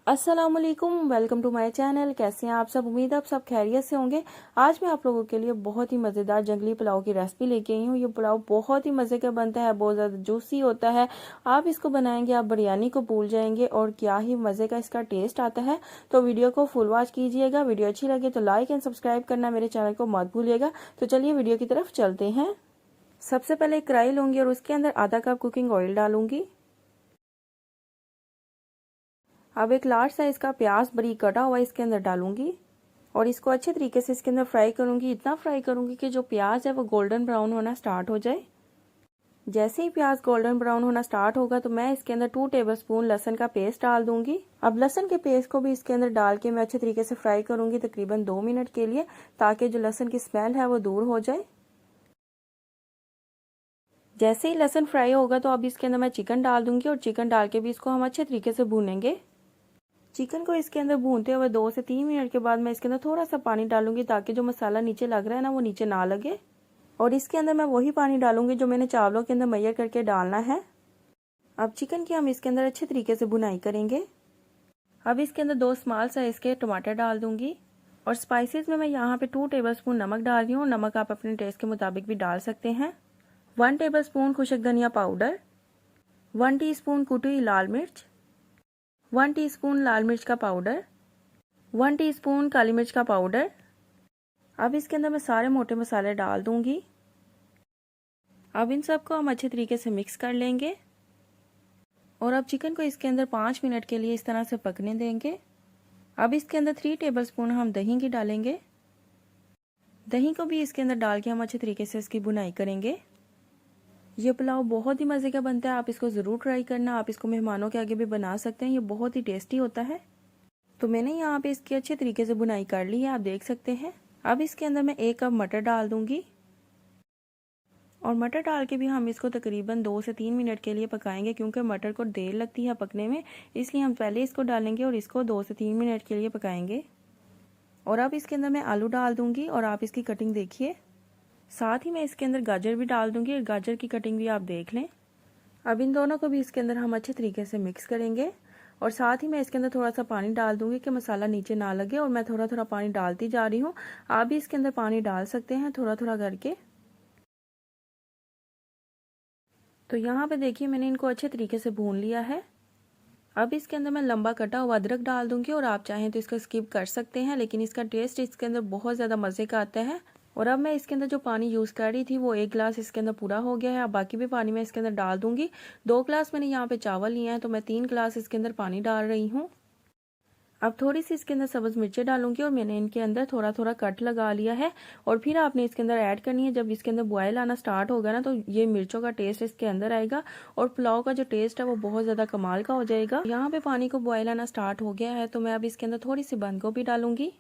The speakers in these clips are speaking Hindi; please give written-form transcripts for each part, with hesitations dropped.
अस्सलामुअलैकुम, वेलकम टू माय चैनल। कैसे हैं आप सब? उम्मीद है आप सब खैरियत से होंगे। आज मैं आप लोगों के लिए बहुत ही मज़ेदार जंगली पुलाव की रेसिपी लेके आई हूँ। ये पुलाव बहुत ही मज़े का बनता है, बहुत ज़्यादा जूसी होता है। आप इसको बनाएंगे आप बिरयानी को भूल जाएंगे और क्या ही मज़े का इसका टेस्ट आता है। तो वीडियो को फुल वॉच कीजिएगा। वीडियो अच्छी लगे तो लाइक एंड सब्सक्राइब करना मेरे चैनल को मत भूलिएगा। तो चलिए वीडियो की तरफ चलते हैं। सबसे पहले एक कढ़ाई लूंगी और उसके अंदर आधा कप कुकिंग ऑयल डालूंगी। अब एक लार्ज साइज का प्याज बारीक कटा हुआ इसके अंदर डालूंगी और इसको अच्छे तरीके से इसके अंदर फ्राई करूंगी। इतना फ्राई करूंगी कि जो प्याज है वो गोल्डन ब्राउन होना स्टार्ट हो जाए। जैसे ही प्याज गोल्डन ब्राउन होना स्टार्ट होगा तो मैं इसके अंदर 2 टेबलस्पून लहसुन का पेस्ट डाल दूंगी। अब लहसुन के पेस्ट को भी इसके अंदर डाल के मैं अच्छे तरीके से फ्राई करूंगी तकरीबन 2 मिनट के लिए, ताकि जो लहसुन की स्मेल है वो दूर हो जाए। जैसे ही लहसुन फ्राई होगा तो अब इसके अंदर मैं चिकन डाल दूंगी और चिकन डाल के भी इसको हम अच्छे तरीके से भूनेंगे। चिकन को इसके अंदर भूनते हुए 2 से 3 मिनट के बाद मैं इसके अंदर थोड़ा सा पानी डालूंगी, ताकि जो मसाला नीचे लग रहा है ना वो नीचे ना लगे। और इसके अंदर मैं वही पानी डालूंगी जो मैंने चावलों के अंदर मैयर करके डालना है। अब चिकन की हम इसके अंदर अच्छे तरीके से भुनाई करेंगे। अब इसके अंदर 2 स्मॉल साइज के टमाटर डाल दूंगी और स्पाइसेस में मैं यहाँ पे 2 टेबलस्पून नमक डाल रही हूँ। नमक आप अपने टेस्ट के मुताबिक भी डाल सकते हैं। 1 टेबलस्पून खुशक धनिया पाउडर, 1 टीस्पून कुटी हुई लाल मिर्च, 1 टीस्पून लाल मिर्च का पाउडर, 1 टीस्पून काली मिर्च का पाउडर। अब इसके अंदर मैं सारे मोटे मसाले डाल दूंगी। अब इन सबको हम अच्छे तरीके से मिक्स कर लेंगे और अब चिकन को इसके अंदर 5 मिनट के लिए इस तरह से पकने देंगे। अब इसके अंदर 3 टेबलस्पून हम दही की डालेंगे। दही को भी इसके अंदर डाल के हम अच्छे तरीके से इसकी बुनाई करेंगे। ये पुलाव बहुत ही मज़े का बनता है, आप इसको ज़रूर ट्राई करना। आप इसको मेहमानों के आगे भी बना सकते हैं, ये बहुत ही टेस्टी होता है। तो मैंने यहाँ पे इसकी अच्छे तरीके से बुनाई कर ली है, आप देख सकते हैं। अब इसके अंदर मैं 1 कप मटर डाल दूंगी और मटर डाल के भी हम इसको तकरीबन 2 से 3 मिनट के लिए पकाएंगे, क्योंकि मटर को देर लगती है पकने में, इसलिए हम पहले इसको डालेंगे और इसको 2 से 3 मिनट के लिए पकाएंगे। और अब इसके अंदर मैं आलू डाल दूंगी और आप इसकी कटिंग देखिए। साथ ही मैं इसके अंदर गाजर भी डाल दूंगी और गाजर की कटिंग भी आप देख लें। अब इन दोनों को भी इसके अंदर हम अच्छे तरीके से मिक्स करेंगे और साथ ही मैं इसके अंदर थोड़ा सा पानी डाल दूंगी कि मसाला नीचे ना लगे, और मैं थोड़ा थोड़ा पानी डालती जा रही हूँ। आप भी इसके अंदर पानी डाल सकते हैं थोड़ा थोड़ा करके। तो यहाँ पे देखिए मैंने इनको अच्छे तरीके से भून लिया है। अब इसके अंदर मैं लंबा कटा हुआ अदरक डाल दूंगी और आप चाहें तो इसको स्किप कर सकते हैं, लेकिन इसका टेस्ट इसके अंदर बहुत ज़्यादा मज़े का आता है। और अब मैं इसके अंदर जो पानी यूज़ कर रही थी वो 1 गिलास इसके अंदर पूरा हो गया है। अब बाकी भी पानी मैं इसके अंदर डाल दूंगी। 2 गिलास मैंने यहाँ पे चावल लिए हैं तो मैं 3 गिलास इसके अंदर पानी डाल रही हूँ। अब थोड़ी सी इसके अंदर सब्ज़ मिर्चें डालूंगी और मैंने इनके अंदर थोड़ा थोड़ा कट लगा लिया है। और फिर आपने इसके अंदर ऐड करनी है। जब इसके अंदर बॉयल आना स्टार्ट होगा ना तो ये मिर्चों का टेस्ट इसके अंदर आएगा और पुलाव का जो टेस्ट है वो बहुत ज़्यादा कमाल का हो जाएगा। यहाँ पे पानी को बॉयल आना स्टार्ट हो गया है तो मैं अब इसके अंदर थोड़ी सी बंद गोभी डालूंगी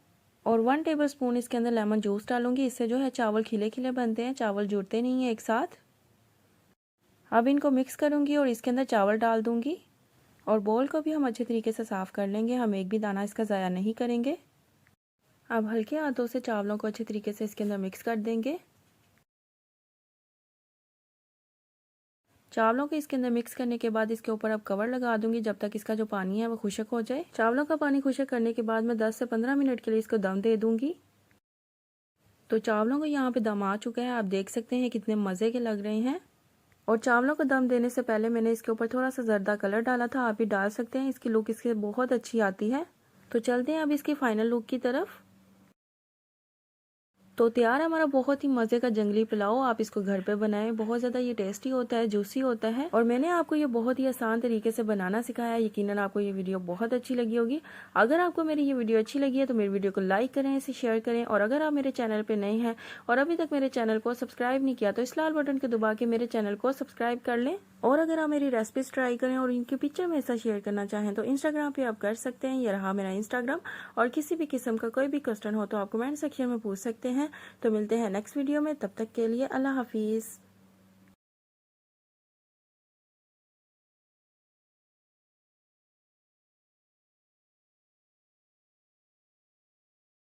और 1 टेबलस्पून इसके अंदर लेमन जूस डालूंगी। इससे जो है चावल खिले खिले बनते हैं, चावल जुड़ते नहीं है एक साथ। अब इनको मिक्स करूंगी और इसके अंदर चावल डाल दूंगी और बोल को भी हम अच्छे तरीके से साफ़ कर लेंगे। हम एक भी दाना इसका ज़ाया नहीं करेंगे। अब हल्के हाथों से चावलों को अच्छे तरीके से इसके अंदर मिक्स कर देंगे। चावलों को इसके अंदर मिक्स करने के बाद इसके ऊपर अब कवर लगा दूंगी जब तक इसका जो पानी है वो खुश्क हो जाए। चावलों का पानी खुश्क करने के बाद मैं 10 से 15 मिनट के लिए इसको दम दे दूंगी। तो चावलों को यहाँ पे दम आ चुका है, आप देख सकते हैं कितने मज़े के लग रहे हैं। और चावलों को दम देने से पहले मैंने इसके ऊपर थोड़ा सा जर्दा कलर डाला था, आप भी डाल सकते हैं। इसकी लुक इसके बहुत अच्छी आती है। तो चलते हैं अब इसकी फाइनल लुक की तरफ। तो तैयार है हमारा बहुत ही मज़े का जंगली पुलाव। आप इसको घर पे बनाएं, बहुत ज़्यादा ये टेस्टी होता है, जूसी होता है और मैंने आपको ये बहुत ही आसान तरीके से बनाना सिखाया। यकीनन आपको ये वीडियो बहुत अच्छी लगी होगी। अगर आपको मेरी ये वीडियो अच्छी लगी है तो मेरी वीडियो को लाइक करें, इसे शेयर करें और अगर आप मेरे चैनल पर नए हैं और अभी तक मेरे चैनल को सब्सक्राइब नहीं किया तो इस लाल बटन को दबा के मेरे चैनल को सब्सक्राइब कर लें। और अगर आप मेरी रेसिपीज ट्राई करें और इनके पिक्चर मेरे साथ शेयर करना चाहें तो इंस्टाग्राम पे आप कर सकते हैं। ये रहा मेरा इंस्टाग्राम। और किसी भी किस्म का कोई भी क्वेश्चन हो तो आप कमेंट सेक्शन में पूछ सकते हैं। तो मिलते हैं नेक्स्ट वीडियो में, तब तक के लिए अल्लाह हाफिज़।